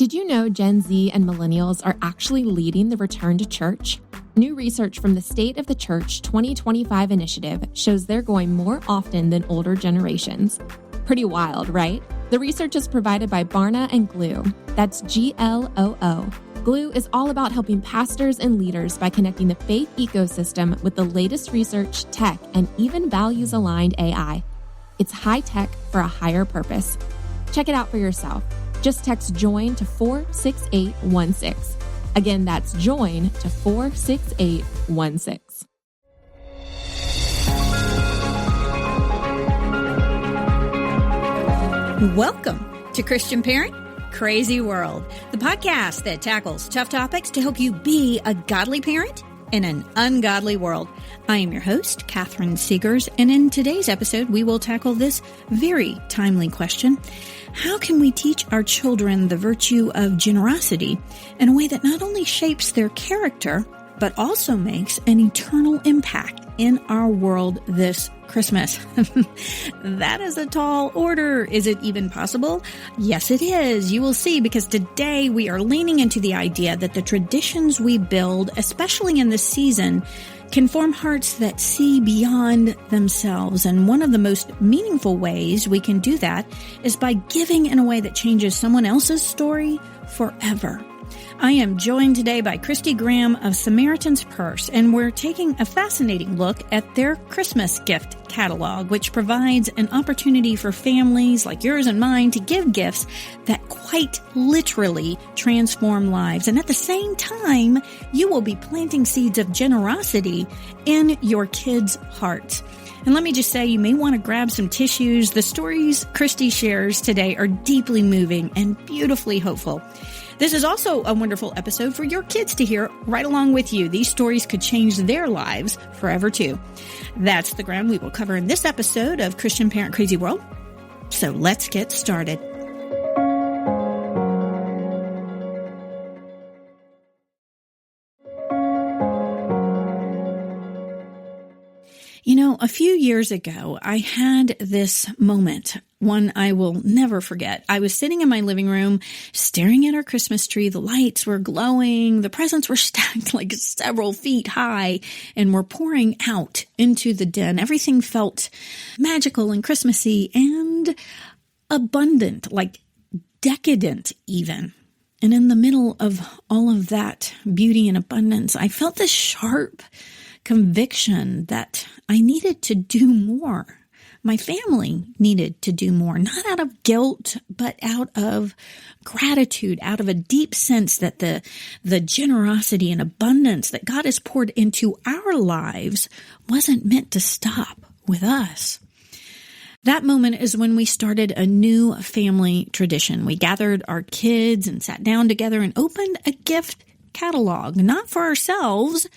Did you know Gen Z and millennials are actually leading the return to church? New research from the State of the Church 2025 initiative shows they're going more often than older generations. Pretty wild, right? The research is provided by Barna and Glue. That's GLOO. Glue is all about helping pastors and leaders by connecting the faith ecosystem with the latest research, tech, and even values-aligned AI. It's high tech for a higher purpose. Check it out for yourself. Just text JOIN to 46816. Again, that's JOIN to 46816. Welcome to Christian Parent Crazy World, the podcast that tackles tough topics to help you be a godly parent in an ungodly world. I am your host, Catherine Seegers, and in today's episode, we will tackle this very timely question. How can we teach our children the virtue of generosity in a way that not only shapes their character, but also makes an eternal impact in our world this Christmas? That is a tall order. Is it even possible? Yes, it is. You will see, because today we are leaning into the idea that the traditions we build, especially in this season, can form hearts that see beyond themselves. And one of the most meaningful ways we can do that is by giving in a way that changes someone else's story forever. I am joined today by Christy Graham of Samaritan's Purse, and we're taking a fascinating look at their Christmas gift catalog, which provides an opportunity for families like yours and mine to give gifts that quite literally transform lives. And at the same time, you will be planting seeds of generosity in your kids' hearts. And let me just say, you may want to grab some tissues. The stories Christy shares today are deeply moving and beautifully hopeful. This is also a wonderful episode for your kids to hear right along with you. These stories could change their lives forever too. That's the ground we will cover in this episode of Christian Parent Crazy World. So let's get started. You know, a few years ago, I had this moment, one I will never forget. I was sitting in my living room, staring at our Christmas tree. The lights were glowing. The presents were stacked like several feet high and were pouring out into the den. Everything felt magical and Christmassy and abundant, like decadent even. And in the middle of all of that beauty and abundance, I felt this sharp conviction that I needed to do more. My family needed to do more, not out of guilt, but out of gratitude, out of a deep sense that the generosity and abundance that God has poured into our lives wasn't meant to stop with us. That moment is when we started a new family tradition. We gathered our kids and sat down together and opened a gift catalog, not for ourselves,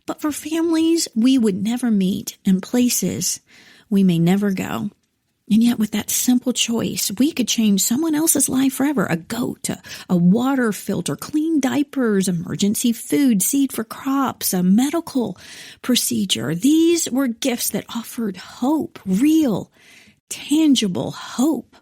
but for families we would never meet and places we may never go. And yet with that simple choice, we could change someone else's life forever. A goat, a water filter, clean diapers, emergency food, seed for crops, a medical procedure. These were gifts that offered hope, real, tangible hope.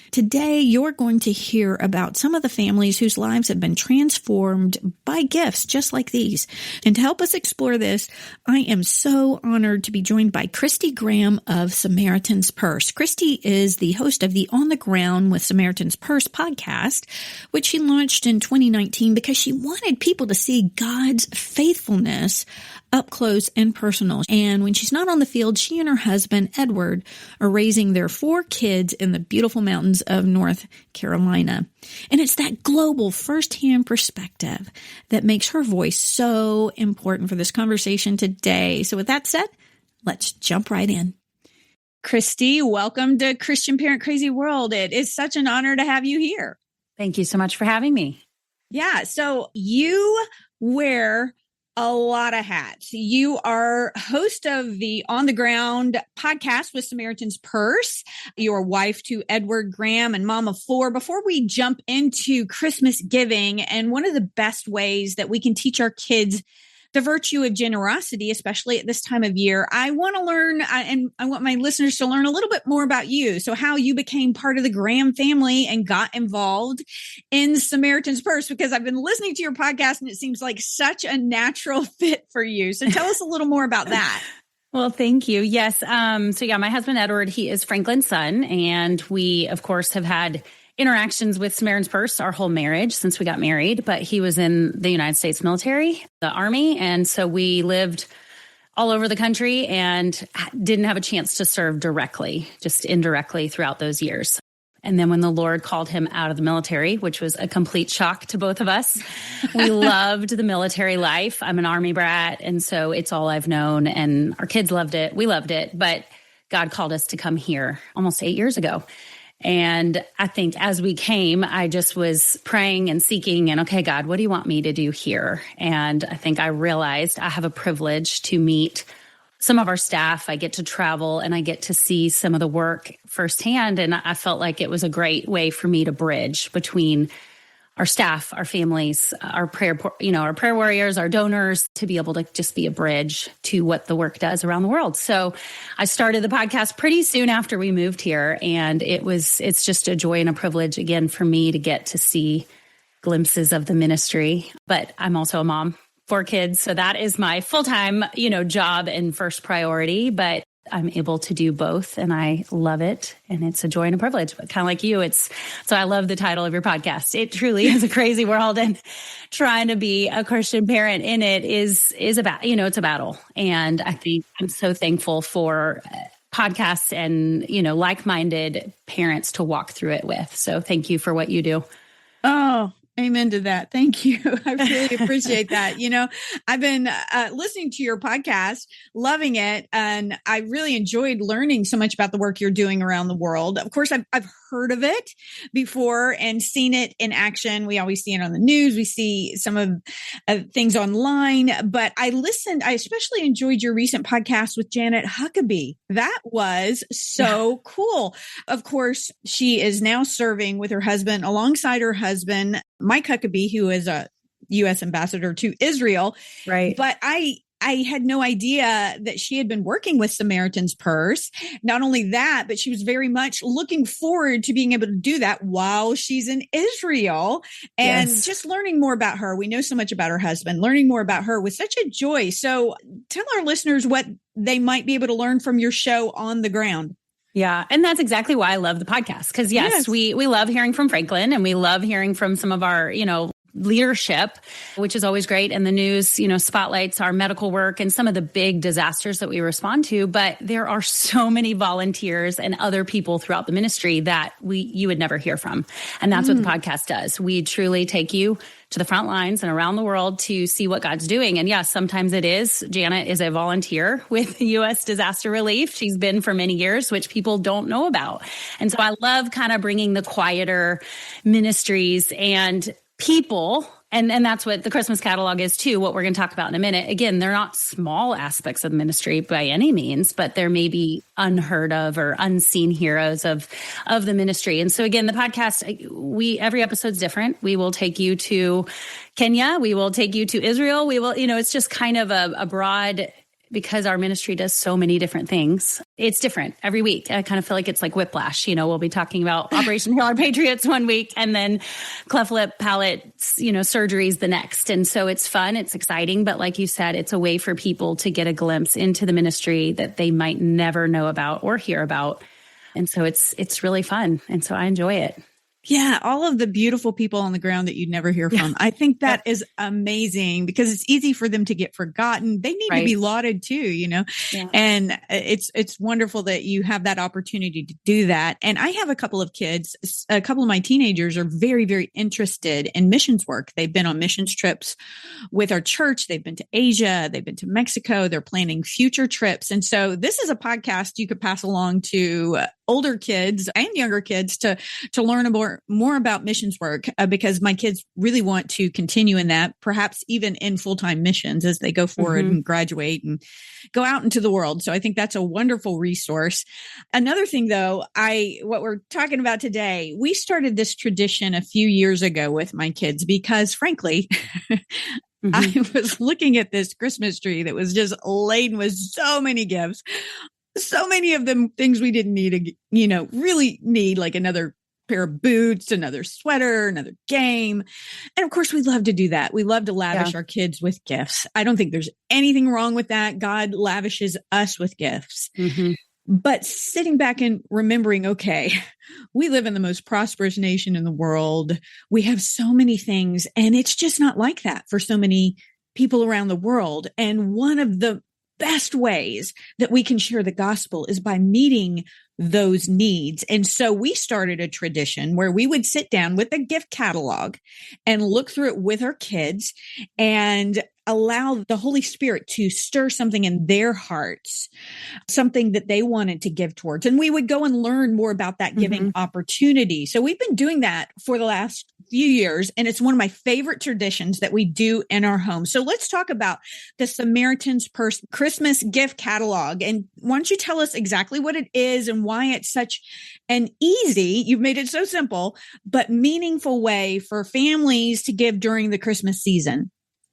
Today, you're going to hear about some of the families whose lives have been transformed by gifts just like these. And to help us explore this, I am so honored to be joined by Christy Graham of Samaritan's Purse. Christy is the host of the On the Ground with Samaritan's Purse podcast, which she launched in 2019 because she wanted people to see God's faithfulness up close and personal. And when she's not on the field, she and her husband, Edward, are raising their 4 kids in the beautiful mountains of North Carolina. And it's that global firsthand perspective that makes her voice so important for this conversation today. So with that said, let's jump right in. Christy, welcome to Christian Parent Crazy World. It is such an honor to have you here. Thank you so much for having me. Yeah. So you wear a lot of hats. You are host of the On the Ground podcast with Samaritan's Purse. You're wife to Edward Graham and mom of 4. Before we jump into Christmas giving and one of the best ways that we can teach our kids the virtue of generosity, especially at this time of year, I want to learn, and I want my listeners to learn a little bit more about you. So how you became part of the Graham family and got involved in Samaritan's Purse, because I've been listening to your podcast and it seems like such a natural fit for you. So tell us a little more about that. Well, thank you. Yes. My husband, Edward, he is Franklin's son. And we, of course, have had interactions with Samaritan's Purse our whole marriage since we got married, but he was in the United States military, the Army. And so we lived all over the country and didn't have a chance to serve directly, just indirectly throughout those years. And then when the Lord called him out of the military, which was a complete shock to both of us, we loved the military life. I'm an Army brat, and so it's all I've known, and our kids loved it. We loved it, but God called us to come here almost 8 years ago. And I think as we came, I just was praying and seeking and, okay, God, what do you want me to do here? And I think I realized I have a privilege to meet some of our staff. I get to travel and I get to see some of the work firsthand. And I felt like it was a great way for me to bridge between our staff, our families, our prayer warriors, our donors, to be able to just be a bridge to what the work does around the world. So I started the podcast pretty soon after we moved here. And it's just a joy and a privilege again for me to get to see glimpses of the ministry. But I'm also a mom, 4 kids. So that is my full-time, job and first priority. But I'm able to do both and I love it. And it's a joy and a privilege, but kind of like you, so I love the title of your podcast. It truly is a crazy world, and trying to be a Christian parent in it is about, it's a battle. And I think I'm so thankful for podcasts and, like-minded parents to walk through it with. So thank you for what you do. Oh, amen to that. Thank you. I really appreciate that. I've been listening to your podcast, loving it, and I really enjoyed learning so much about the work you're doing around the world. Of course, I've heard of it before and seen it in action. We always see it on the news. We see some of things online, but I especially enjoyed your recent podcast with Janet Huckabee. That was so cool. Of course, she is now serving with her husband, alongside her husband, Mike Huckabee, who is a U.S. ambassador to Israel. Right. But I had no idea that she had been working with Samaritan's Purse. Not only that, but she was very much looking forward to being able to do that while she's in Israel. And just learning more about her. We know so much about her husband. Learning more about her was such a joy. So tell our listeners what they might be able to learn from your show On the Ground. Yeah. And that's exactly why I love the podcast. Because yes, we love hearing from Franklin, and we love hearing from some of our, leadership, which is always great. And the news, spotlights our medical work and some of the big disasters that we respond to. But there are so many volunteers and other people throughout the ministry that you would never hear from. And that's what the podcast does. We truly take you to the front lines and around the world to see what God's doing. And yes, sometimes it is. Janet is a volunteer with U.S. Disaster Relief. She's been for many years, which people don't know about. And so I love kind of bringing the quieter ministries and people. And that's what the Christmas catalog is too, what we're going to talk about in a minute. Again, they're not small aspects of the ministry by any means, but they're maybe unheard of or unseen heroes of the ministry. And so again, the podcast, every episode's different. We will take you to Kenya. We will take you to Israel. We will, it's just kind of a broad, because our ministry does so many different things. It's different every week. I kind of feel like it's like whiplash. We'll be talking about Operation Hail Our Patriots one week, and then cleft lip, palate, surgeries the next. And so it's fun. It's exciting. But like you said, it's a way for people to get a glimpse into the ministry that they might never know about or hear about. And so it's really fun. And so I enjoy it. Yeah, all of the beautiful people on the ground that you'd never hear from. I think that is amazing, because it's easy for them to get forgotten. They need to be lauded too, Yeah. And it's wonderful that you have that opportunity to do that. And I have a couple of kids. A couple of my teenagers are very, very interested in missions work. They've been on missions trips with our church. They've been to Asia. They've been to Mexico. They're planning future trips. And so this is a podcast you could pass along to older kids and younger kids to learn more about missions work, because my kids really want to continue in that, perhaps even in full-time missions as they go forward and graduate and go out into the world. So I think that's a wonderful resource. Another thing though, what we're talking about today, we started this tradition a few years ago with my kids because frankly, I was looking at this Christmas tree that was just laden with so many gifts, so many of them things we didn't need, really need, like another pair of boots, another sweater, another game. And of course, we love to do that. We love to lavish our kids with gifts. I don't think there's anything wrong with that. God lavishes us with gifts. But sitting back and remembering, okay, we live in the most prosperous nation in the world. We have so many things, and it's just not like that for so many people around the world. And one of the best ways that we can share the gospel is by meeting those needs. And so we started a tradition where we would sit down with a gift catalog and look through it with our kids and allow the Holy Spirit to stir something in their hearts, something that they wanted to give towards. And we would go and learn more about that giving opportunity. So we've been doing that for the last few years, and it's one of my favorite traditions that we do in our home. So let's talk about the Samaritan's Purse Christmas gift catalog. And why don't you tell us exactly what it is and why it's such an easy, you've made it so simple, but meaningful way for families to give during the Christmas season?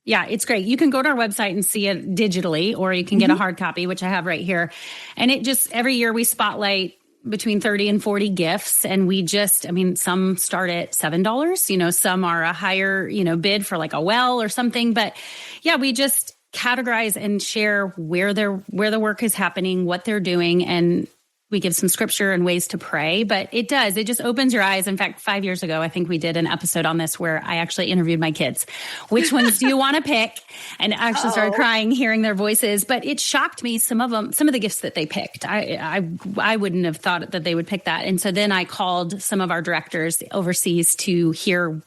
Yeah, it's great. You can go to our website and see it digitally, or you can get a hard copy, which I have right here. And it just, every year we spotlight between 30 and 40 gifts. And we just, some start at $7, some are a higher, bid for like a well or something. But yeah, we just categorize and share where the work is happening, what they're doing, and we give some scripture and ways to pray, but it just opens your eyes. In fact, 5 years ago, I think we did an episode on this where I actually interviewed my kids. Which ones do you want to pick? And I actually started crying hearing their voices, but it shocked me. Some of the gifts that they picked, I wouldn't have thought that they would pick that. And so then I called some of our directors overseas to hear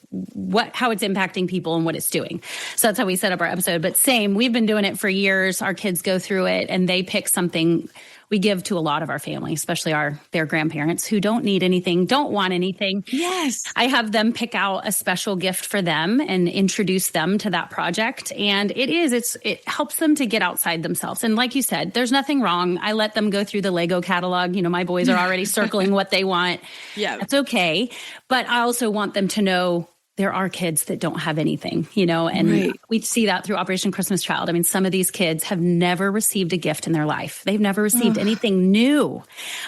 how it's impacting people and what it's doing. So that's how we set up our episode. But same, we've been doing it for years. Our kids go through it and they pick something. We give to a lot of our family, especially their grandparents who don't need anything, don't want anything. Yes. I have them pick out a special gift for them and introduce them to that project. And it helps them to get outside themselves. And like you said, there's nothing wrong. I let them go through the Lego catalog. My boys are already circling what they want. Yeah. That's okay. But I also want them to know there are kids that don't have anything, and we see that through Operation Christmas Child. Some of these kids have never received a gift in their life. They've never received anything new.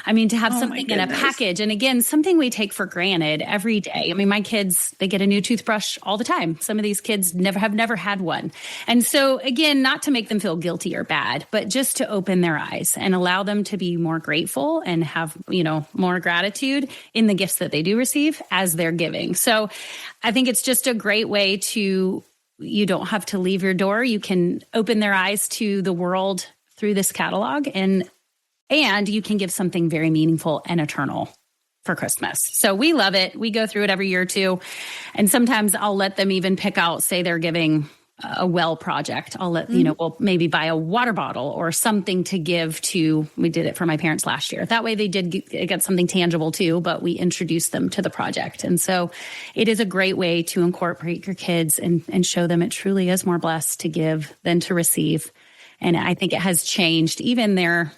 To have something in a package. And again, something we take for granted every day. My kids, they get a new toothbrush all the time. Some of these kids have never had one. And so again, not to make them feel guilty or bad, but just to open their eyes and allow them to be more grateful and have, more gratitude in the gifts that they do receive as they're giving. So I think it's just a great way you don't have to leave your door. You can open their eyes to the world through this catalog and you can give something very meaningful and eternal for Christmas. So we love it. We go through it every year too. And sometimes I'll let them even pick out, say they're giving a well project. I'll let, we'll maybe buy a water bottle or something to give to, we did it for my parents last year. That way they did get something tangible too, but we introduced them to the project. And so it is a great way to incorporate your kids and show them it truly is more blessed to give than to receive. And I think it has changed even their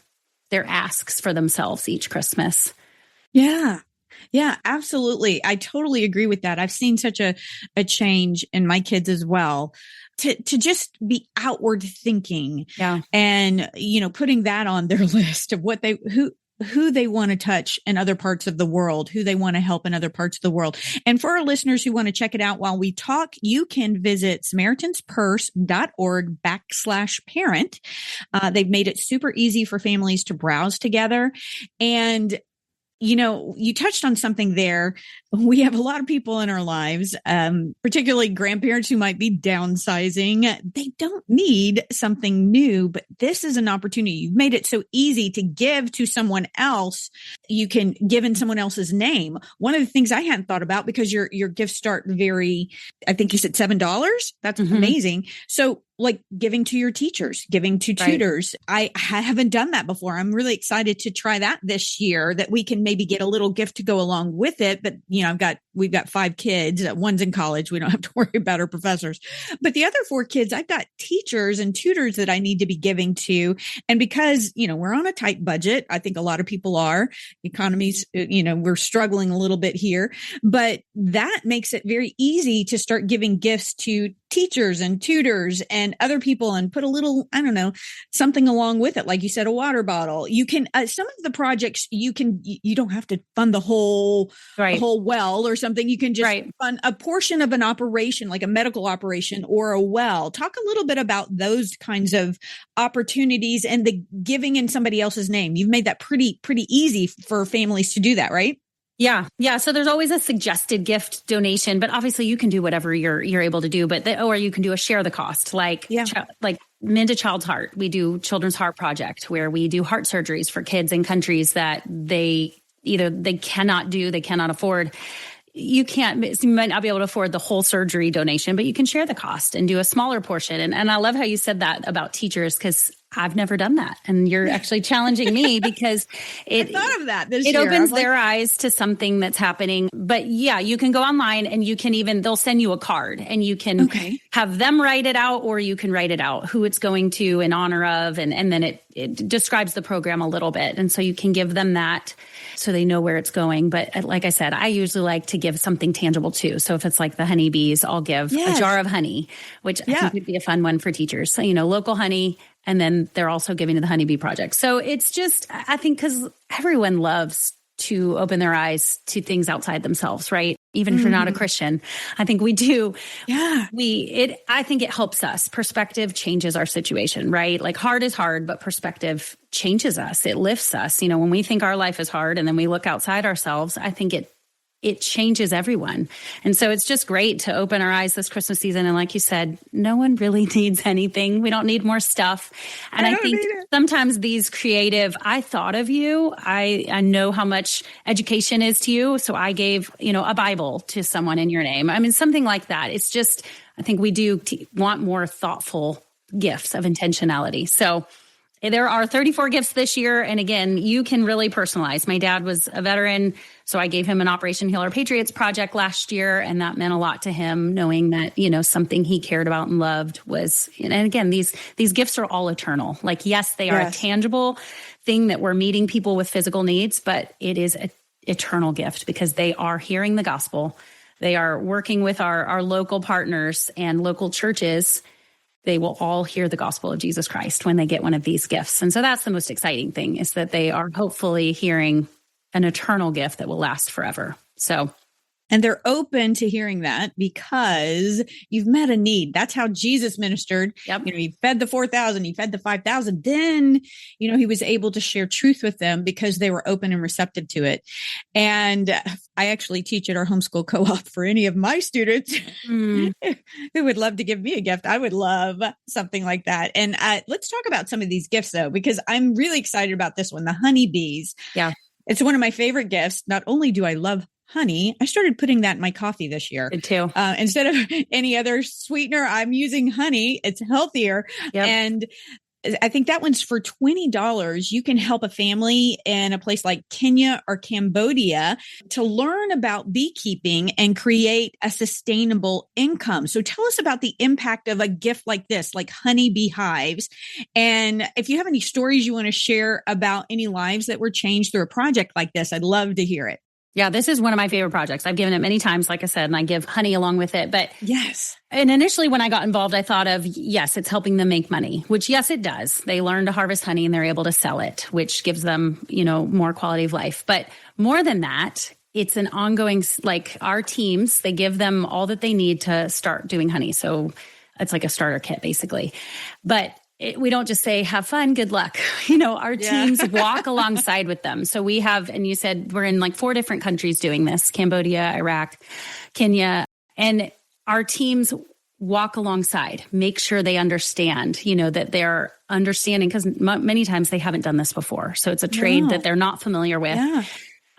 asks for themselves each Christmas. Yeah. Yeah, absolutely. I totally agree with that. I've seen such a change in my kids as well. To just be outward thinking and, putting that on their list of what who they want to touch in other parts of the world, who they want to help in other parts of the world. And for our listeners who want to check it out while we talk, you can visit SamaritansPurse.org/parent. They've made it super easy for families to browse together. And you touched on something there. We have a lot of people in our lives, particularly grandparents who might be downsizing. They don't need something new, but this is an opportunity. You've made it so easy to give to someone else. You can give in someone else's name. One of the things I hadn't thought about, because your gifts start I think you said $7. That's amazing. So like giving to your teachers, giving to tutors. I haven't done that before. I'm really excited to try that this year, that we can maybe get a little gift to go along with it. But, I've got we've got 5 kids. One's in college. We don't have to worry about our professors. But the other 4 kids, I've got teachers and tutors that I need to be giving to. And because, we're on a tight budget, I think a lot of people are. Economies, we're struggling a little bit here, but that makes it very easy to start giving gifts to teachers and tutors and other people and put a little, something along with it. Like you said, a water bottle. You can, some of the projects you don't have to fund the whole well or something. You can just fund a portion of an operation, like a medical operation or a well. Talk a little bit about those kinds of opportunities and the giving in somebody else's name. You've made that pretty easy for families to do that, right? Yeah. Yeah. So there's always a suggested gift donation, but obviously you can do whatever you're able to do, or you can do a share the cost, like Mend a Child's Heart. We do Children's Heart Project, where we do heart surgeries for kids in countries that they cannot afford. You might not be able to afford the whole surgery donation, but you can share the cost and do a smaller portion. And I love how you said that about teachers, because I've never done that. And you're actually challenging me because I thought of that this year. It opens their eyes to something that's happening. But yeah, you can go online and you can they'll send you a card and you can have them write it out, or you can write it out who it's going to in honor of. And then it describes the program a little bit. And so you can give them that so they know where it's going. But like I said, I usually like to give something tangible too. So if it's like the honeybees, I'll give a jar of honey, which I think would be a fun one for teachers. So, local honey. And then they're also giving to the Honeybee Project. So it's just, I think, because everyone loves to open their eyes to things outside themselves, right? Even if you're not a Christian, I think we do. Yeah. I think it helps us. Perspective changes our situation, right? Like hard is hard, but perspective changes us. It lifts us. When we think our life is hard and then we look outside ourselves, I think it changes everyone. And so it's just great to open our eyes this Christmas season. And like you said, no one really needs anything. We don't need more stuff. And I think sometimes these creative, I thought of you. I know how much education is to you. So I gave, a Bible to someone in your name. I mean, something like that. It's just, I think we do want more thoughtful gifts of intentionality. So there are 34 gifts this year. And again, you can really personalize. My dad was a veteran, so I gave him an Operation Heal Our Patriots project last year. And that meant a lot to him, knowing that, something he cared about and loved was, and again, these gifts are all eternal. Like, yes, they are a tangible thing that we're meeting people with physical needs, but it is an eternal gift because they are hearing the gospel. They are working with our local partners and local churches. They will all hear the gospel of Jesus Christ when they get one of these gifts. And so that's the most exciting thing, is that they are hopefully hearing an eternal gift that will last forever. And they're open to hearing that because you've met a need. That's how Jesus ministered. Yep. He fed the 4,000, he fed the 5,000. Then, he was able to share truth with them because they were open and receptive to it. And I actually teach at our homeschool co-op for any of my students who would love to give me a gift. I would love something like that. And let's talk about some of these gifts though, because I'm really excited about this one, the honeybees. Yeah. It's one of my favorite gifts. Not only do I love honey, I started putting that in my coffee this year. Me too. Instead of any other sweetener, I'm using honey. It's healthier. Yep. And I think that one's for $20. You can help a family in a place like Kenya or Cambodia to learn about beekeeping and create a sustainable income. So tell us about the impact of a gift like this, like honeybee hives. And if you have any stories you want to share about any lives that were changed through a project like this, I'd love to hear it. Yeah, this is one of my favorite projects. I've given it many times, like I said, and I give honey along with it. But yes. And initially when I got involved, I thought of, yes, it's helping them make money, which yes, it does. They learn to harvest honey and they're able to sell it, which gives them, more quality of life. But more than that, it's an ongoing, like our teams, they give them all that they need to start doing honey. So it's like a starter kit basically. But we don't just say, have fun, good luck. Our teams walk alongside with them. So we have, and you said we're in like 4 different countries doing this, Cambodia, Iraq, Kenya, and our teams walk alongside, make sure they understand, that they're understanding, because many times they haven't done this before. So it's a trade that they're not familiar with. Yeah.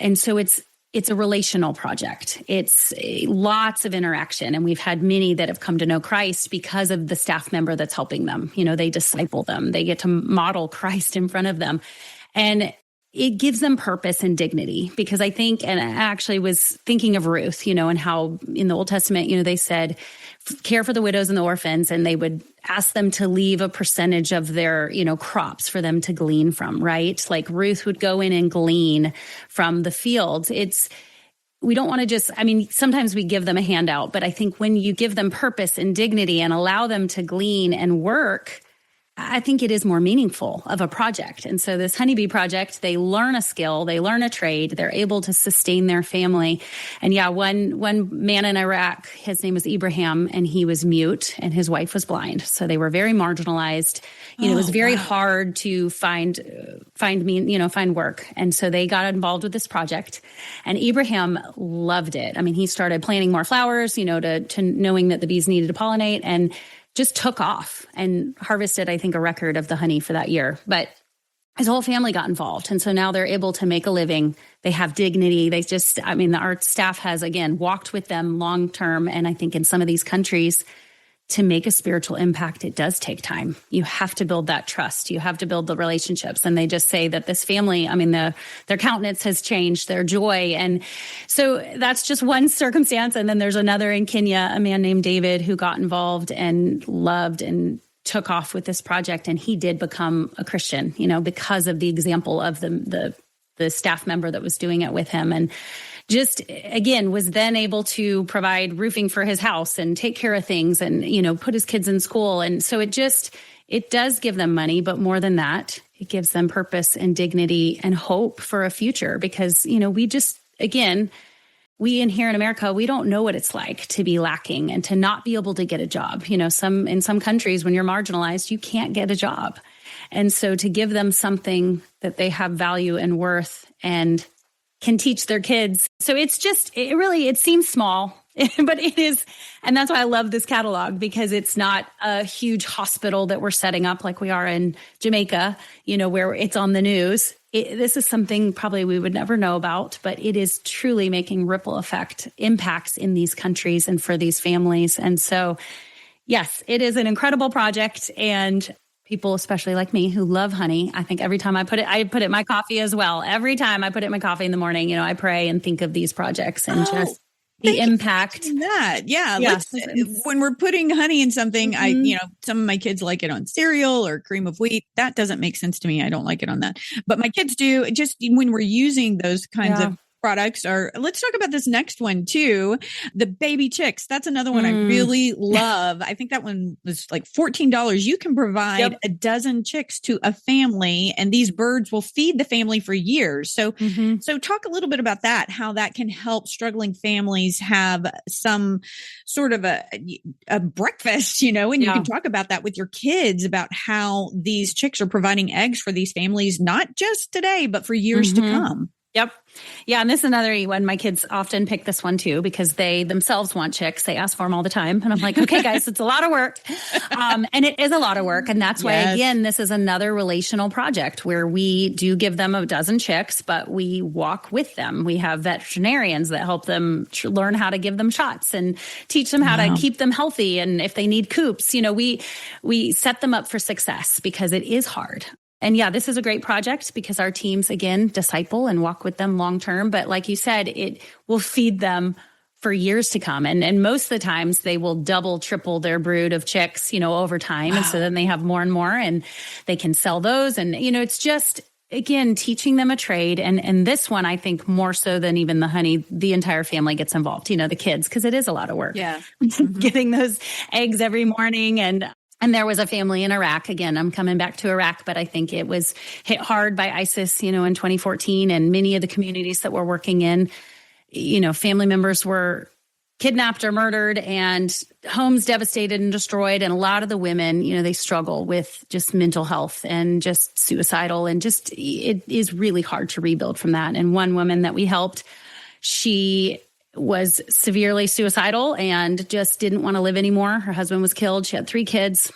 And so it's a relational project. It's lots of interaction. And we've had many that have come to know Christ because of the staff member that's helping them. They disciple them. They get to model Christ in front of them. And it gives them purpose and dignity, because I think, and I actually was thinking of Ruth, and how in the Old Testament, they said, care for the widows and the orphans, and they would ask them to leave a percentage of their, crops for them to glean from, right? Like Ruth would go in and glean from the fields. We don't want to just, sometimes we give them a handout, but I think when you give them purpose and dignity and allow them to glean and work, I think it is more meaningful of a project. And so this honeybee project, they learn a skill, they learn a trade, they're able to sustain their family. And yeah, one man in Iraq, his name was Ibrahim, and he was mute and his wife was blind. So they were very marginalized. It was very hard to find work. And so they got involved with this project, and Ibrahim loved it. He started planting more flowers, to knowing that the bees needed to pollinate, and just took off and harvested, I think, a record of the honey for that year. But his whole family got involved. And so now they're able to make a living. They have dignity. They just, our staff has, again, walked with them long term. And I think in some of these countries, to make a spiritual impact, it does take time. You have to build that trust. You have to build the relationships. And they just say that this family, their countenance has changed, their joy. And so that's just one circumstance. And then there's another in Kenya, a man named David, who got involved and loved and took off with this project. And he did become a Christian, because of the example of the staff member that was doing it with him. And just, again, was then able to provide roofing for his house and take care of things and, put his kids in school. And so it does give them money, but more than that, it gives them purpose and dignity and hope for a future, because, we in here in America, we don't know what it's like to be lacking and to not be able to get a job. In some countries, when you're marginalized, you can't get a job. And so to give them something that they have value and worth and can teach their kids. So it seems small, but it is. And that's why I love this catalog, because it's not a huge hospital that we're setting up like we are in Jamaica, where it's on the news. This is something probably we would never know about, but it is truly making ripple effect impacts in these countries and for these families. And so, yes, it is an incredible project. And people, especially like me, who love honey, I think every time I put it in my coffee as well. Every time I put it in my coffee in the morning, I pray and think of these projects and just the impact. That, yeah. Yes. When we're putting honey in something, some of my kids like it on cereal or cream of wheat. That doesn't make sense to me. I don't like it on that, but my kids do. Just when we're using those kinds of products let's talk about this next one too. The baby chicks. That's another one I really love. I think that one was like $14. You can provide a dozen chicks to a family, and these birds will feed the family for years. So talk a little bit about that, how that can help struggling families have some sort of a breakfast, and you can talk about that with your kids about how these chicks are providing eggs for these families, not just today, but for years to come. Yep. Yeah. And this is another one. My kids often pick this one too, because they themselves want chicks. They ask for them all the time. And I'm like, okay, guys, it's a lot of work. And it is a lot of work. And that's why, again, this is another relational project where we do give them a dozen chicks, but we walk with them. We have veterinarians that help them learn how to give them shots and teach them how to keep them healthy. And if they need coops, we set them up for success, because it is hard. And yeah, this is a great project because our teams, again, disciple and walk with them long term. But like you said, it will feed them for years to come. And most of the times they will double, triple their brood of chicks, over time. Wow. And so then they have more and more, and they can sell those. And, it's just, again, teaching them a trade. And this one, I think more so than even the honey, the entire family gets involved, the kids, because it is a lot of work. Yeah. Getting those eggs every morning. And there was a family in Iraq. Again, I'm coming back to Iraq, but I think it was hit hard by ISIS, in 2014. And many of the communities that we're working in, family members were kidnapped or murdered and homes devastated and destroyed. And a lot of the women, they struggle with just mental health and just suicidal, and just it is really hard to rebuild from that. And one woman that we helped, she was severely suicidal and just didn't want to live anymore. Her husband was killed. She had 3 kids,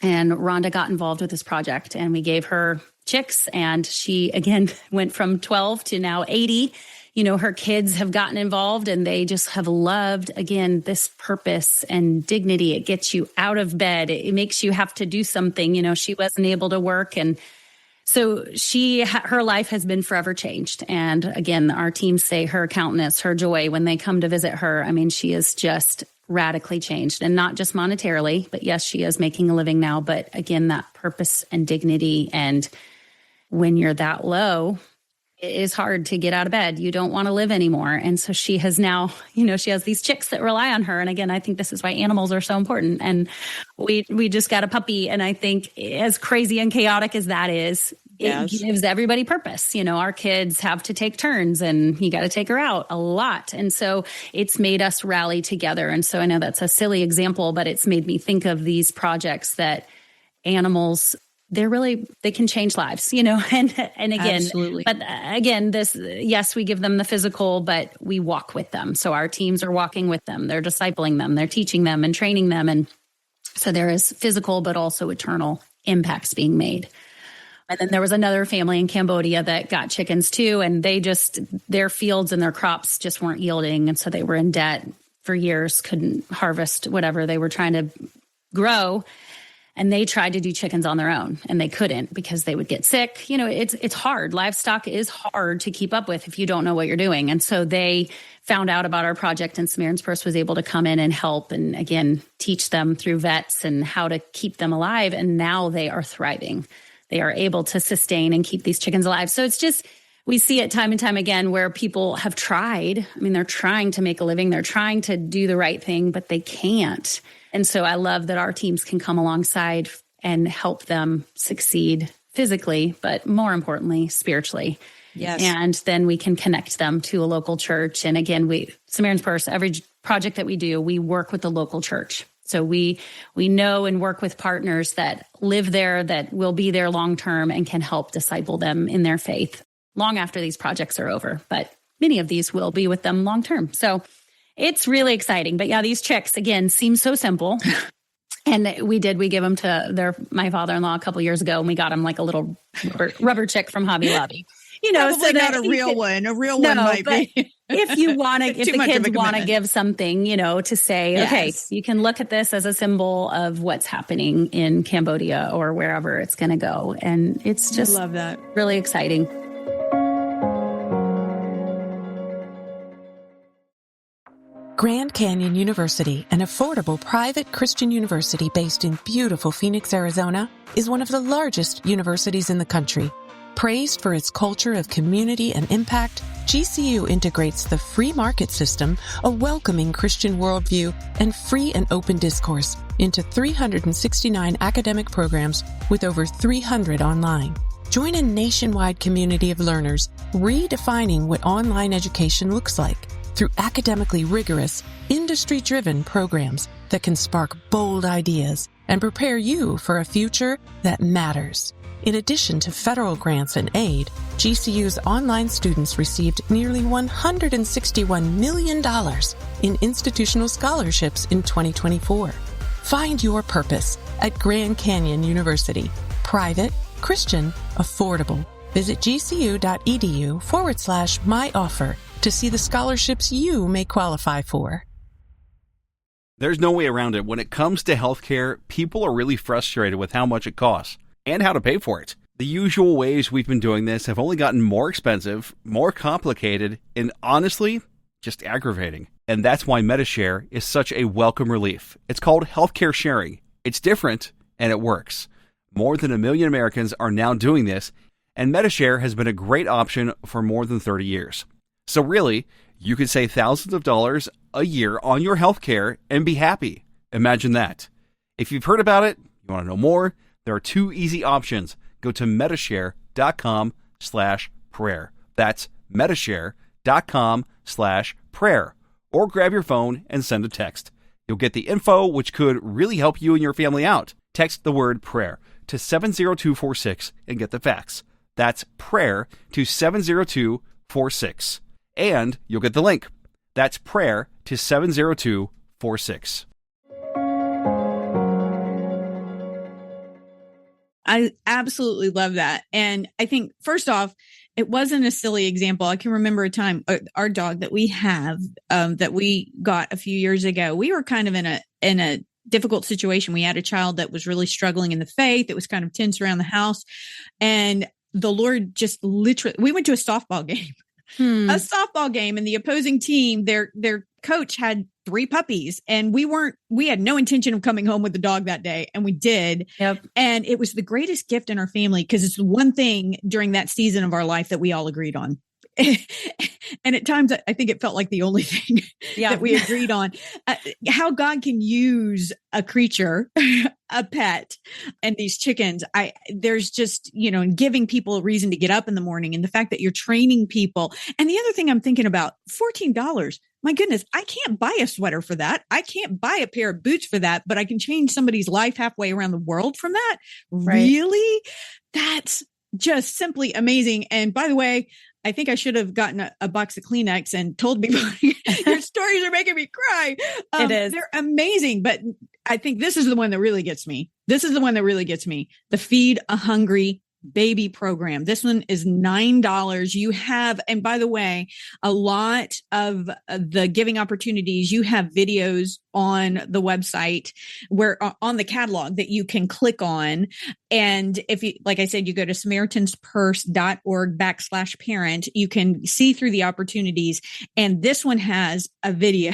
and Rhonda got involved with this project, and we gave her chicks, and she again went from 12 to now 80. Her kids have gotten involved, and they just have loved, again, this purpose and dignity. It gets you out of bed. It makes you have to do something. She wasn't able to work, and So her life has been forever changed. And again, our teams say her countenance, her joy, when they come to visit her, I mean, she is just radically changed, and not just monetarily, but yes, she is making a living now. But again, that purpose and dignity. And when you're that low, it is hard to get out of bed. You don't want to live anymore. And so she has now, she has these chicks that rely on her. And again, I think this is why animals are so important. And we just got a puppy. And I think as crazy and chaotic as that is, it gives everybody purpose. Our kids have to take turns, and you got to take her out a lot. And so it's made us rally together. And so I know that's a silly example, but it's made me think of these projects that animals, they can change lives, and again, absolutely. But again, yes, we give them the physical, but we walk with them. So our teams are walking with them. They're discipling them. They're teaching them and training them. And so there is physical, but also eternal impacts being made. And then there was another family in Cambodia that got chickens too. And their fields and their crops just weren't yielding. And so they were in debt for years, couldn't harvest whatever they were trying to grow. And they tried to do chickens on their own, and they couldn't because they would get sick. It's hard. Livestock is hard to keep up with if you don't know what you're doing. And so they found out about our project, and Samaritan's Purse was able to come in and help and, again, teach them through vets and how to keep them alive. And now they are thriving. They are able to sustain and keep these chickens alive. So it's just, we see it time and time again where people have tried. I mean, they're trying to make a living. They're trying to do the right thing, but they can't. And so I love that our teams can come alongside and help them succeed physically, but more importantly, spiritually. Yes. And then we can connect them to a local church. And again, Samaritan's Purse, every project that we do, we work with the local church. So we know and work with partners that live there, that will be there long term, and can help disciple them in their faith long after these projects are over. But many of these will be with them long term. So it's really exciting. But yeah, these chicks, again, seem so simple. And we give them to my father-in-law a couple years ago, and we got him like a little rubber chick from Hobby Lobby. Probably so not a real one. A real one might be. If you want to, if the kids want to give something, to say, yes, okay, you can look at this as a symbol of what's happening in Cambodia or wherever it's going to go. And it's just love that. Really exciting. Grand Canyon University, an affordable private Christian university based in beautiful Phoenix, Arizona, is one of the largest universities in the country. Praised for its culture of community and impact, GCU integrates the free market system, a welcoming Christian worldview, and free and open discourse into 369 academic programs with over 300 online. Join a nationwide community of learners redefining what online education looks like through academically rigorous, industry-driven programs that can spark bold ideas and prepare you for a future that matters. In addition to federal grants and aid, GCU's online students received nearly $161 million in institutional scholarships in 2024. Find your purpose at Grand Canyon University. Private, Christian, affordable. Visit gcu.edu/myoffer to see the scholarships you may qualify for. There's no way around it. When it comes to healthcare, people are really frustrated with how much it costs and how to pay for it. The usual ways we've been doing this have only gotten more expensive, more complicated, and honestly, just aggravating. And that's why MediShare is such a welcome relief. It's called healthcare sharing. It's different, and it works. More than 1 million Americans are now doing this, and MediShare has been a great option for more than 30 years. So really, you could save thousands of dollars a year on your healthcare and be happy. Imagine that. If you've heard about it, you want to know more, there are 2 easy options. Go to medishare.com/prayer. That's medishare.com/prayer. Or grab your phone and send a text. You'll get the info, which could really help you and your family out. Text the word prayer to 70246 and get the facts. That's prayer to 70246. And you'll get the link. That's prayer to 70246. I absolutely love that. And I think, first off, it wasn't a silly example. I can remember a time, our dog that we have, that we got a few years ago, we were kind of in a difficult situation. We had a child that was really struggling in the faith. It was kind of tense around the house. And the Lord just literally, we went to a softball game. A softball game, and the opposing team, their coach had 3 puppies, and we had no intention of coming home with the dog that day, and we did. Yep. And it was the greatest gift in our family, because it's one thing during that season of our life that we all agreed on. And at times I think it felt like the only thing that we agreed on. How God can use a creature, a pet, and these chickens. There's just, giving people a reason to get up in the morning, and the fact that you're training people. And the other thing I'm thinking about, $14. My goodness, I can't buy a sweater for that. I can't buy a pair of boots for that, but I can change somebody's life halfway around the world from that. Right. Really? That's just simply amazing. And by the way, I think I should have gotten a box of Kleenex and told people, your stories are making me cry. It is. They're amazing. But I think this is the one that really gets me. The Feed a Hungry Baby program. This one is $9. You have, and by the way, a lot of the giving opportunities, you have videos on the website where on the catalog that you can click on. And if you, like I said, you go to SamaritansPurse.org/parent, you can see through the opportunities. And this one has a video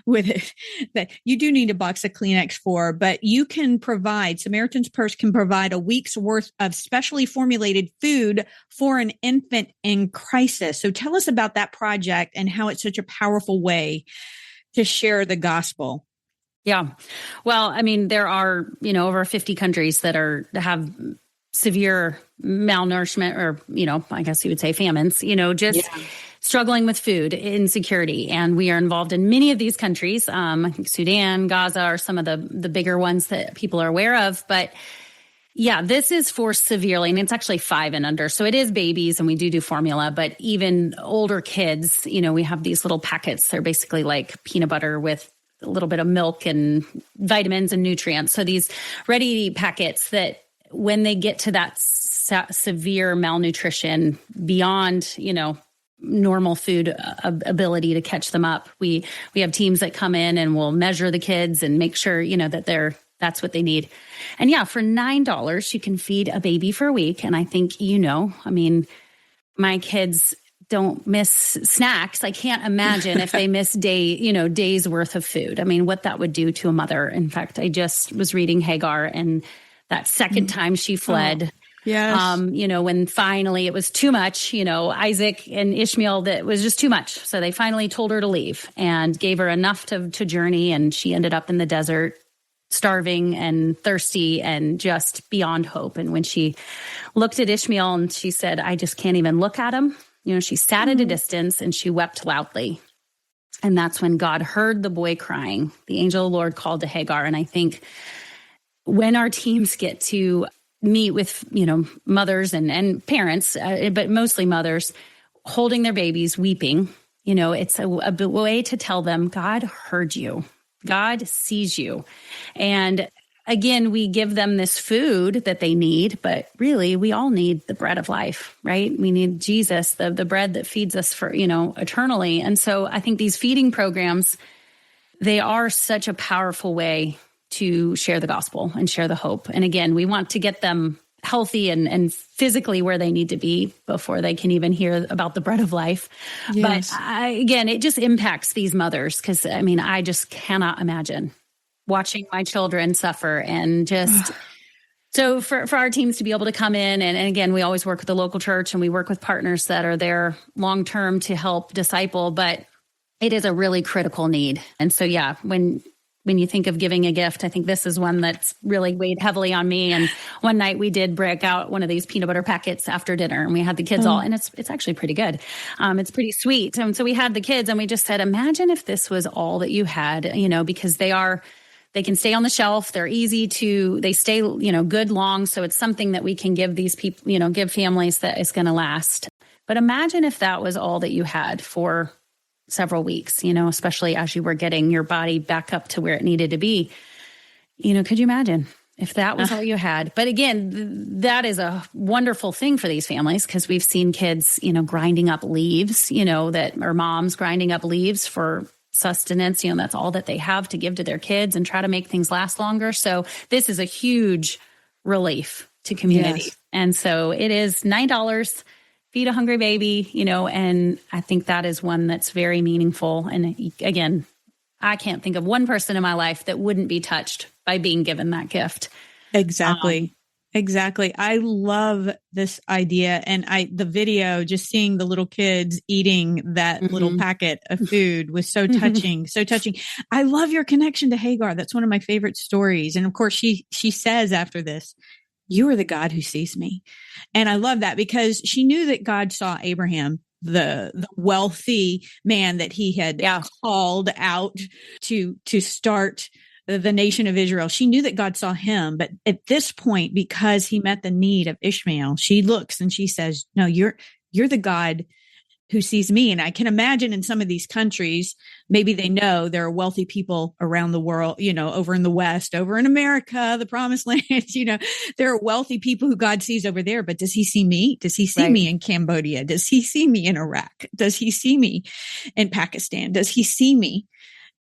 with it that you do need a box of Kleenex for, but you can provide, Samaritan's Purse can provide a week's worth of specially formulated food for an infant in crisis. So tell us about that project and how it's such a powerful way to share the gospel. Yeah. Well, I mean, there are, over 50 countries that have severe malnourishment, or, I guess you would say famines, struggling with food insecurity. And we are involved in many of these countries. I think Sudan, Gaza are some of the bigger ones that people are aware of. But yeah, this is for severely, and it's actually 5 and under. So it is babies, and we do formula, but even older kids, we have these little packets. They're basically like peanut butter with a little bit of milk and vitamins and nutrients. So these ready-to-eat packets that when they get to that severe malnutrition beyond, normal food ability to catch them up, we have teams that come in and will measure the kids and make sure, that that's what they need. And yeah, for $9, you can feed a baby for a week. And I think, my kids don't miss snacks. I can't imagine if they miss days worth of food. I mean, what that would do to a mother. In fact, I just was reading Hagar, and that second time she fled. Oh, yes. When finally it was too much, Isaac and Ishmael, that was just too much. So they finally told her to leave and gave her enough to journey. And she ended up in the desert, starving and thirsty and just beyond hope. And when she looked at Ishmael and she said, I just can't even look at him. She sat at a distance and she wept loudly. And that's when God heard the boy crying. The angel of the Lord called to Hagar. And I think when our teams get to meet with, mothers and parents, but mostly mothers, holding their babies, weeping, it's a way to tell them, God heard you. God sees you. And again, we give them this food that they need, but really we all need the bread of life, right? We need Jesus, the bread that feeds us for, eternally. And so I think these feeding programs, they are such a powerful way to share the gospel and share the hope. And again, we want to get them healthy and physically where they need to be before they can even hear about the bread of life. Yes. But again, it just impacts these mothers, because I just cannot imagine watching my children suffer. And just so for our teams to be able to come in, and again, we always work with the local church and we work with partners that are there long-term to help disciple, but it is a really critical need. And so, yeah, when you think of giving a gift, I think this is one that's really weighed heavily on me. And one night we did break out one of these peanut butter packets after dinner, and we had the kids all, and it's actually pretty good. It's pretty sweet. And so we had the kids and we just said, imagine if this was all that you had, because they can stay on the shelf. They're easy they stay, good long. So it's something that we can give these people, give families that is going to last. But imagine if that was all that you had for several weeks, especially as you were getting your body back up to where it needed to be. Could you imagine if that was all you had? But again, that is a wonderful thing for these families, because we've seen kids, grinding up leaves, or moms grinding up leaves for sustenance. That's all that they have to give to their kids and try to make things last longer. So this is a huge relief to community. Yes. And so it is $9, feed a hungry baby, and I think that is one that's very meaningful. And again, I can't think of one person in my life that wouldn't be touched by being given that gift. Exactly. Exactly. I love this idea. And the video, just seeing the little kids eating that little packet of food was so touching, so touching. I love your connection to Hagar. That's one of my favorite stories. And of course, she says after this, "You are the God who sees me." And I love that because she knew that God saw Abraham, the wealthy man that he had called out to start the nation of Israel. She knew that God saw him, but at this point, because he met the need of Ishmael, she looks and she says, "No, you're the God who sees me." And I can imagine in some of these countries, maybe they know there are wealthy people around the world, over in the West, over in America, the promised land, there are wealthy people who God sees over there. But does he see me? Does he see me in Cambodia? Does he see me in Iraq? Does he see me in Pakistan? Does he see me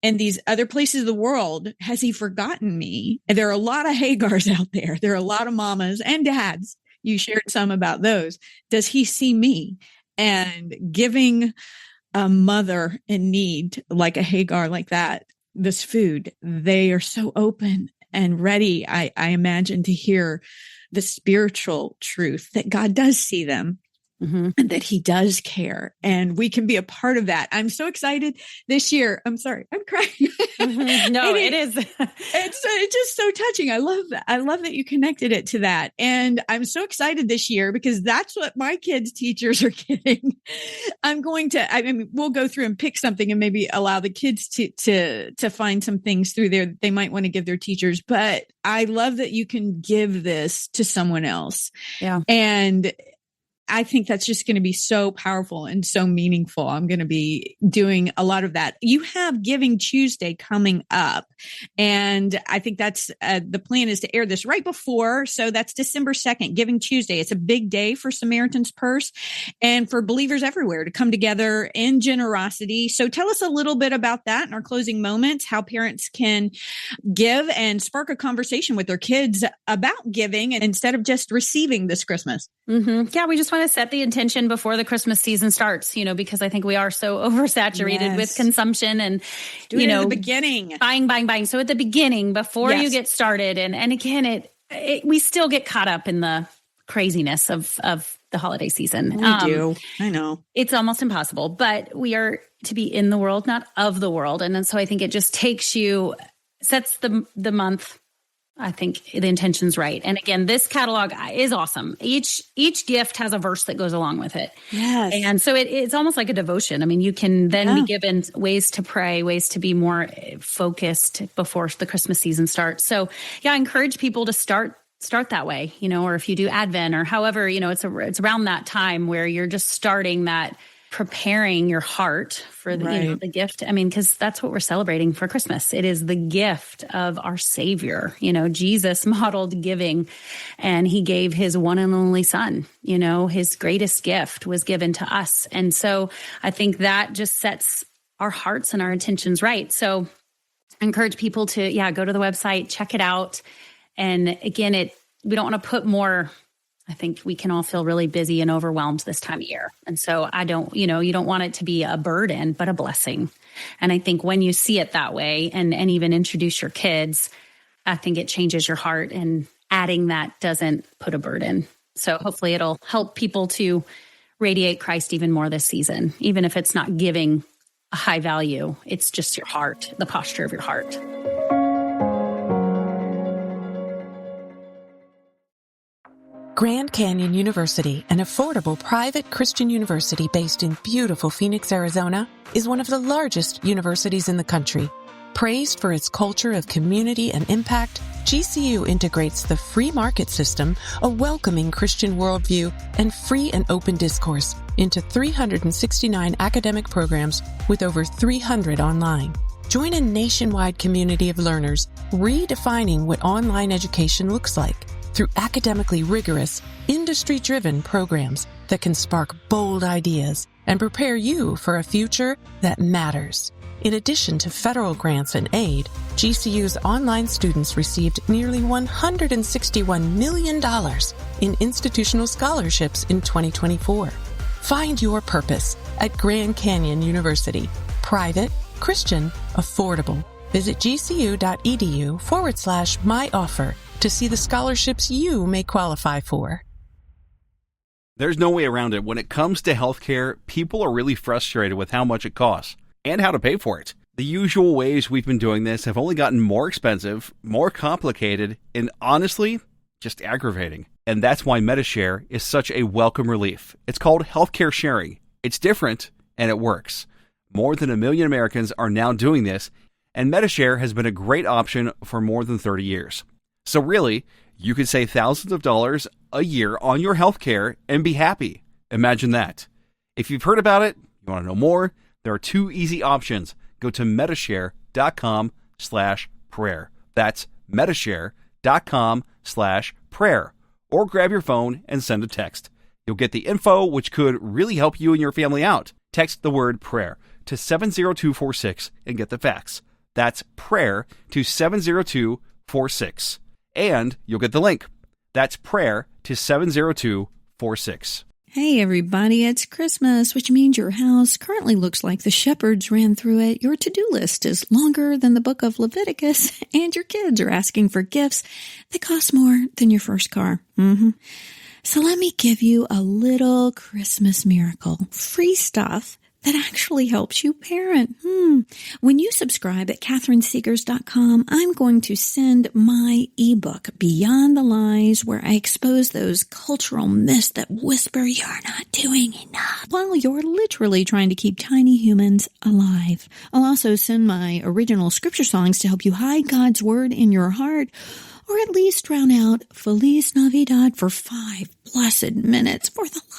in these other places of the world? Has he forgotten me? And there are a lot of Hagars out there. There are a lot of mamas and dads. You shared some about those. Does he see me? And giving a mother in need, like a Hagar like that, this food, they are so open and ready, I imagine, to hear the spiritual truth that God does see them. And that he does care, and we can be a part of that. I'm so excited this year. I'm sorry, I'm crying. No, it is. It's just so touching. I love that. I love that you connected it to that. And I'm so excited this year because that's what my kids' teachers are getting. We'll go through and pick something and maybe allow the kids to find some things through there that they might want to give their teachers. But I love that you can give this to someone else. Yeah. And I think that's just going to be so powerful and so meaningful. I'm going to be doing a lot of that. You have Giving Tuesday coming up, and I think that's the plan is to air this right before. So that's December 2nd, Giving Tuesday. It's a big day for Samaritan's Purse and for believers everywhere to come together in generosity. So tell us a little bit about that in our closing moments, how parents can give and spark a conversation with their kids about giving and instead of just receiving this Christmas. Yeah, we just want to set the intention before the Christmas season starts, because I think we are so oversaturated with consumption and, at the beginning, buying. So at the beginning, before you get started, and again, we still get caught up in the craziness of the holiday season. We do. I know. It's almost impossible, but we are to be in the world, not of the world. And then, so I think it just sets the month. I think the intention's right. And again, this catalog is awesome. Each gift has a verse that goes along with it. Yes. And so it's almost like a devotion. I mean, you can then be given ways to pray, ways to be more focused before the Christmas season starts. So I encourage people to start that way, or if you do Advent or however, it's around that time where you're just starting that, preparing your heart for the, the gift. I mean, because that's what we're celebrating for Christmas. It is the gift of our Savior. Jesus modeled giving, and he gave his one and only son. His greatest gift was given to us. And so I think that just sets our hearts and our intentions right. So I encourage people to, go to the website, check it out. And again, we don't want to put more. I think we can all feel really busy and overwhelmed this time of year. And so you don't want it to be a burden, but a blessing. And I think when you see it that way and even introduce your kids, I think it changes your heart, and adding that doesn't put a burden. So hopefully it'll help people to radiate Christ even more this season, even if it's not giving a high value. It's just your heart, the posture of your heart. Grand Canyon University, an affordable private Christian university based in beautiful Phoenix, Arizona, is one of the largest universities in the country. Praised for its culture of community and impact, GCU integrates the free market system, a welcoming Christian worldview, and free and open discourse into 369 academic programs with over 300 online. Join a nationwide community of learners redefining what online education looks like through academically rigorous, industry-driven programs that can spark bold ideas and prepare you for a future that matters. In addition to federal grants and aid, GCU's online students received nearly $161 million in institutional scholarships in 2024. Find your purpose at Grand Canyon University. Private, Christian, affordable. Visit gcu.edu/myoffer to see the scholarships you may qualify for. There's no way around it. When it comes to healthcare, people are really frustrated with how much it costs and how to pay for it. The usual ways we've been doing this have only gotten more expensive, more complicated, and honestly, just aggravating. And that's why MediShare is such a welcome relief. It's called healthcare sharing. It's different, and it works. More than 1 million Americans are now doing this, and MediShare has been a great option for more than 30 years. So really, you could save thousands of dollars a year on your healthcare and be happy. Imagine that. If you've heard about it, you want to know more, there are 2 easy options. Go to medishare.com/prayer. That's medishare.com/prayer. Or grab your phone and send a text. You'll get the info, which could really help you and your family out. Text the word prayer to 70246 and get the facts. That's prayer to 70246. And you'll get the link. That's prayer to 70246. Hey everybody, it's Christmas, which means your house currently looks like the shepherds ran through it. Your to-do list is longer than the book of Leviticus, and your kids are asking for gifts that cost more than your first car. So let me give you a little Christmas miracle. Free stuff that actually helps you parent. When you subscribe at catherineseegers.com, I'm going to send my ebook, Beyond the Lies, where I expose those cultural myths that whisper you're not doing enough while you're literally trying to keep tiny humans alive. I'll also send my original scripture songs to help you hide God's word in your heart, or at least drown out Feliz Navidad for 5 blessed minutes for the love.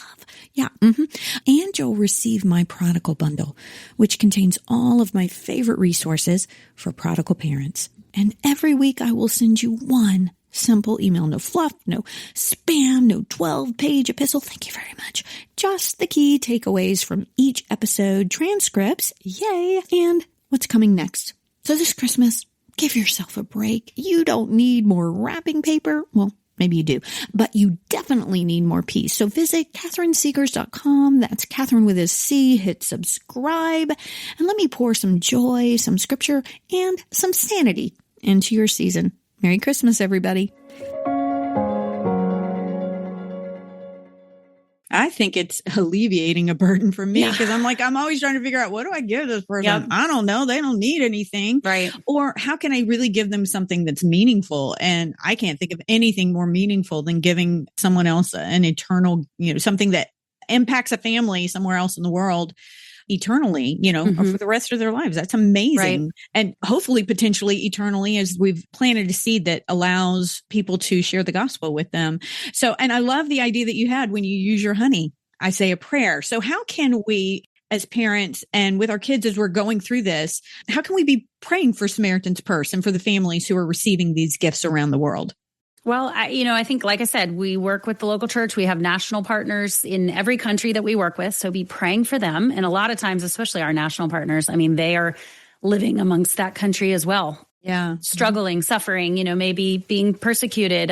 And you'll receive my Prodigal Bundle, which contains all of my favorite resources for prodigal parents. And every week I will send you one simple email. No fluff, no spam, no 12-page epistle. Thank you very much. Just the key takeaways from each episode, transcripts, yay, and what's coming next. So this Christmas, give yourself a break. You don't need more wrapping paper. Well, maybe you do, but you definitely need more peace. So visit catherineseegers.com. That's Catherine with a C. Hit subscribe and let me pour some joy, some scripture, and some sanity into your season. Merry Christmas, everybody. I think it's alleviating a burden for me because I'm always trying to figure out, what do I give this person? Yep. I don't know. They don't need anything. Right. Or how can I really give them something that's meaningful? And I can't think of anything more meaningful than giving someone else an eternal, something that impacts a family somewhere else in the world eternally, or for the rest of their lives. That's amazing. Right. And hopefully potentially eternally, as we've planted a seed that allows people to share the gospel with them. So, and I love the idea that you had when you use your honey, I say a prayer. So how can we as parents and with our kids, as we're going through this, how can we be praying for Samaritan's Purse and for the families who are receiving these gifts around the world? Well, I think, like I said, we work with the local church. We have national partners in every country that we work with. So be praying for them. And a lot of times, especially our national partners, they are living amongst that country as well. Yeah. Struggling, suffering, maybe being persecuted.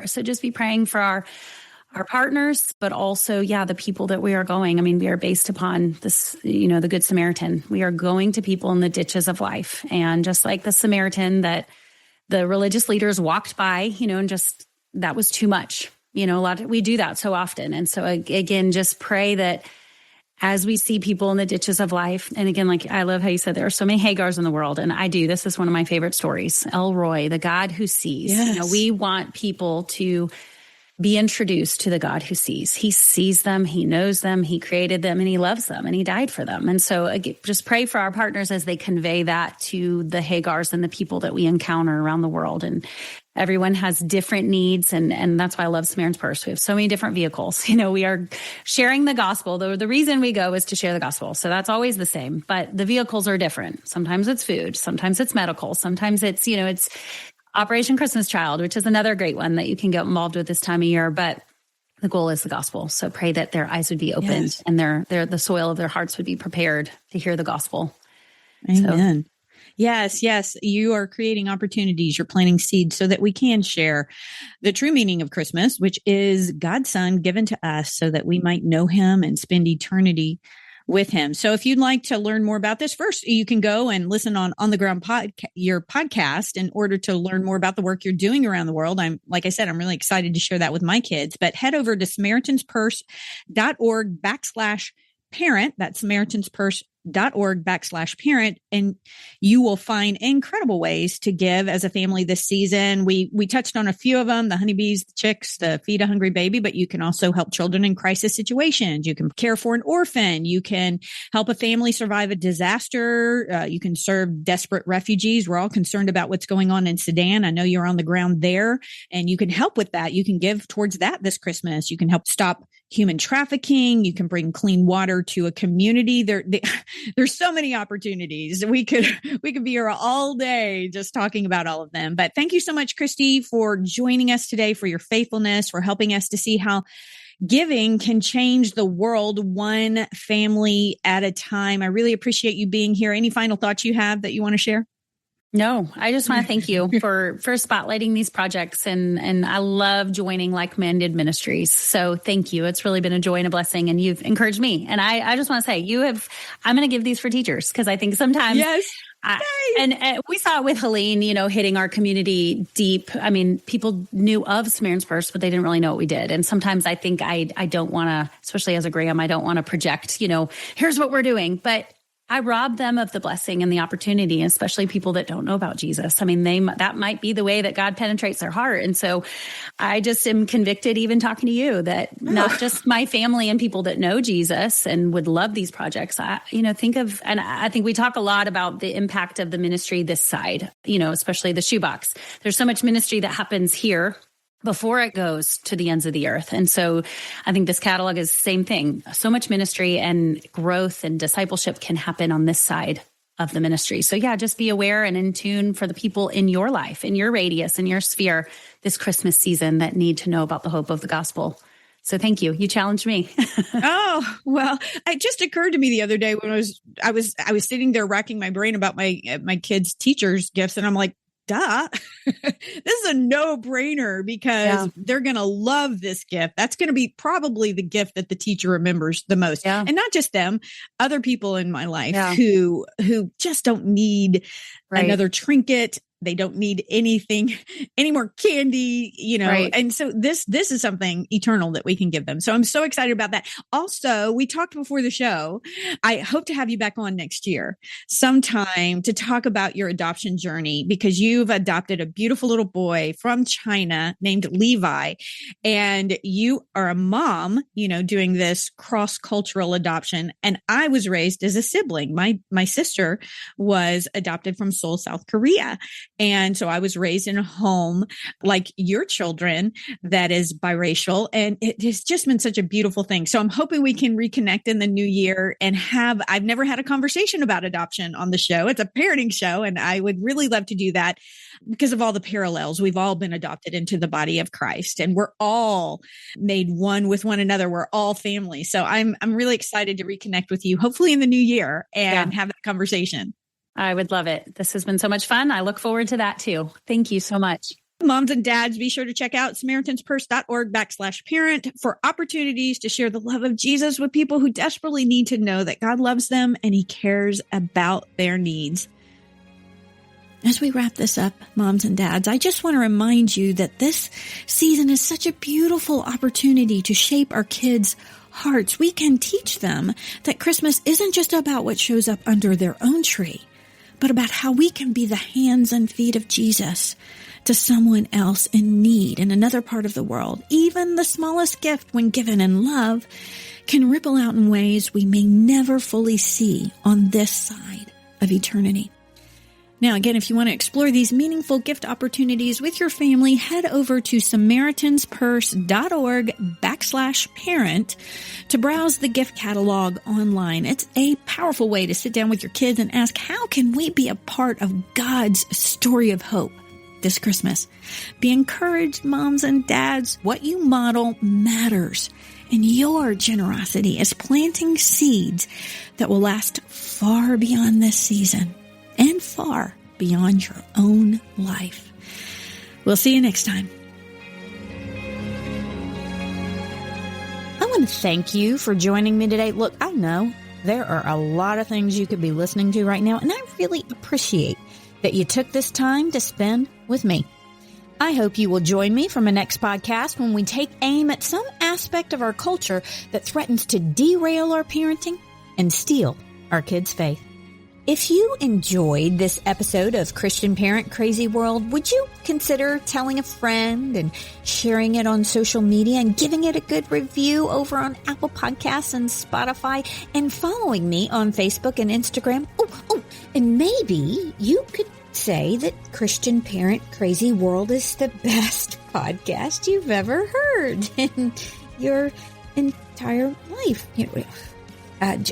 So just be praying for our partners, but also, the people that we are going. We are based upon this, the Good Samaritan. We are going to people in the ditches of life. And just like the Samaritan that the religious leaders walked by, and just, that was too much. We do that so often. And so again, just pray that as we see people in the ditches of life, and again, like I love how you said there are so many Hagars in the world. And I do, this is one of my favorite stories. El Roy, the God who sees. Yes. We want people to be introduced to the God who sees. He sees them, he knows them, he created them, and he loves them, and he died for them. And so again, just pray for our partners as they convey that to the Hagars and the people that we encounter around the world. And everyone has different needs, and that's why I love Samaritan's Purse. We have so many different vehicles. We are sharing the gospel. The reason we go is to share the gospel. So that's always the same, but the vehicles are different. Sometimes it's food, sometimes it's medical, sometimes it's, it's Operation Christmas Child, which is another great one that you can get involved with this time of year. But the goal is the gospel. So pray that their eyes would be opened and the soil of their hearts would be prepared to hear the gospel. Amen. So, yes. You are creating opportunities. You're planting seeds so that we can share the true meaning of Christmas, which is God's Son given to us so that we might know him and spend eternity with him. So if you'd like to learn more about this, first, you can go and listen on the Ground your podcast in order to learn more about the work you're doing around the world. Like I said, I'm really excited to share that with my kids, but head over to SamaritansPurse.org/parent. That's SamaritansPurse.org/parent, and you will find incredible ways to give as a family this season. We touched on a few of them: the honeybees, the chicks, the feed a hungry baby, but you can also help children in crisis situations. You can care for an orphan. You can help a family survive a disaster. You can serve desperate refugees. We're all concerned about what's going on in Sudan. I know you're on the ground there, and you can help with that. You can give towards that this Christmas. You can help stop human trafficking. You can bring clean water to a community. There's so many opportunities. We could be here all day just talking about all of them. But thank you so much, Christy, for joining us today, for your faithfulness, for helping us to see how giving can change the world one family at a time. I really appreciate you being here. Any final thoughts you have that you want to share? No, I just want to thank you for spotlighting these projects. And I love joining like-minded ministries. So thank you. It's really been a joy and a blessing. And you've encouraged me. And I just want to say I'm going to give these for teachers, because I think sometimes. Yes. And we saw it with Helene, hitting our community deep. I mean, people knew of Samaritan's Purse, but they didn't really know what we did. And sometimes I think I don't want to, especially as a Graham, I don't want to project, here's what we're doing. But I rob them of the blessing and the opportunity, especially people that don't know about Jesus. I mean, that might be the way that God penetrates their heart. And so I just am convicted, even talking to you, that not just my family and people that know Jesus and would love these projects. And I think we talk a lot about the impact of the ministry this side, especially the shoebox. There's so much ministry that happens here before it goes to the ends of the earth. And so I think this catalog is the same thing. So much ministry and growth and discipleship can happen on this side of the ministry. So yeah, just be aware and in tune for the people in your life, in your radius, in your sphere this Christmas season that need to know about the hope of the gospel. So thank you. You challenged me. Oh, well, it just occurred to me the other day when I was sitting there racking my brain about my kids' teachers' gifts. And I'm like, duh, this is a no-brainer, because they're going to love this gift. That's going to be probably the gift that the teacher remembers the most. Yeah. And not just them, other people in my life who just don't need another trinket. They don't need anything, any more candy, Right. And so this is something eternal that we can give them. So I'm so excited about that. Also, we talked before the show. I hope to have you back on next year sometime to talk about your adoption journey, because you've adopted a beautiful little boy from China named Levi, and you are a mom, doing this cross-cultural adoption. And I was raised as a sibling. My sister was adopted from Seoul, South Korea. And so I was raised in a home like your children that is biracial. And it has just been such a beautiful thing. So I'm hoping we can reconnect in the new year and I've never had a conversation about adoption on the show. It's a parenting show, and I would really love to do that because of all the parallels. We've all been adopted into the body of Christ, and we're all made one with one another. We're all family. So I'm really excited to reconnect with you, hopefully in the new year, and have that conversation. I would love it. This has been so much fun. I look forward to that too. Thank you so much. Moms and dads, be sure to check out SamaritansPurse.org/parent for opportunities to share the love of Jesus with people who desperately need to know that God loves them and he cares about their needs. As we wrap this up, moms and dads, I just want to remind you that this season is such a beautiful opportunity to shape our kids' hearts. We can teach them that Christmas isn't just about what shows up under their own tree, but about how we can be the hands and feet of Jesus to someone else in need in another part of the world. Even the smallest gift, when given in love, can ripple out in ways we may never fully see on this side of eternity. Now, again, if you want to explore these meaningful gift opportunities with your family, head over to SamaritansPurse.org/parent to browse the gift catalog online. It's a powerful way to sit down with your kids and ask, how can we be a part of God's story of hope this Christmas? Be encouraged, moms and dads. What you model matters. And your generosity is planting seeds that will last far beyond this season and far beyond your own life. We'll see you next time. I want to thank you for joining me today. Look, I know there are a lot of things you could be listening to right now, and I really appreciate that you took this time to spend with me. I hope you will join me for my next podcast when we take aim at some aspect of our culture that threatens to derail our parenting and steal our kids' faith. If you enjoyed this episode of Christian Parent Crazy World, would you consider telling a friend and sharing it on social media and giving it a good review over on Apple Podcasts and Spotify and following me on Facebook and Instagram? Oh, and maybe you could say that Christian Parent Crazy World is the best podcast you've ever heard in your entire life.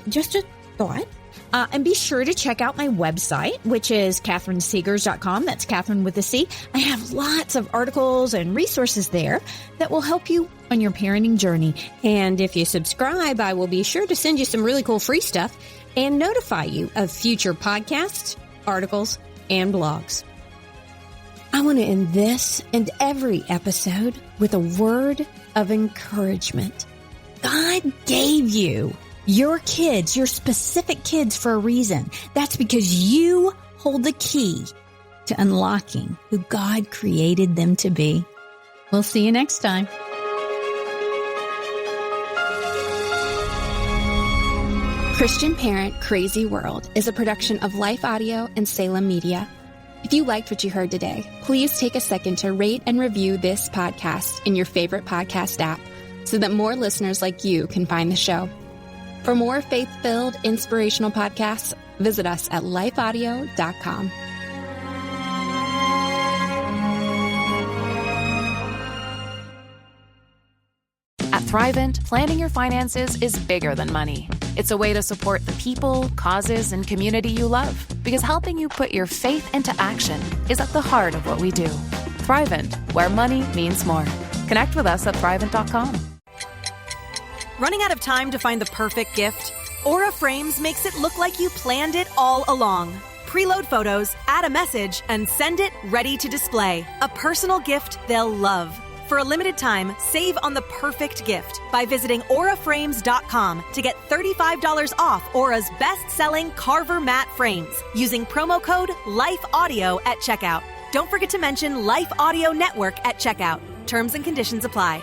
Just a thought. And be sure to check out my website, which is CatherineSegars.com. That's Catherine with a C. I have lots of articles and resources there that will help you on your parenting journey. And if you subscribe, I will be sure to send you some really cool free stuff and notify you of future podcasts, articles, and blogs. I want to end this and every episode with a word of encouragement. God gave you your kids, your specific kids, for a reason. That's because you hold the key to unlocking who God created them to be. We'll see you next time. Christian Parent Crazy World is a production of Life Audio and Salem Media. If you liked what you heard today, please take a second to rate and review this podcast in your favorite podcast app so that more listeners like you can find the show. For more faith-filled, inspirational podcasts, visit us at lifeaudio.com. At Thrivent, planning your finances is bigger than money. It's a way to support the people, causes, and community you love. Because helping you put your faith into action is at the heart of what we do. Thrivent, where money means more. Connect with us at Thrivent.com. Running out of time to find the perfect gift? Aura Frames makes it look like you planned it all along. Preload photos, add a message, and send it ready to display. A personal gift they'll love. For a limited time, save on the perfect gift by visiting auraframes.com to get $35 off Aura's best-selling Carver matte frames using promo code LIFEAUDIO at checkout. Don't forget to mention Life Audio Network at checkout. Terms and conditions apply.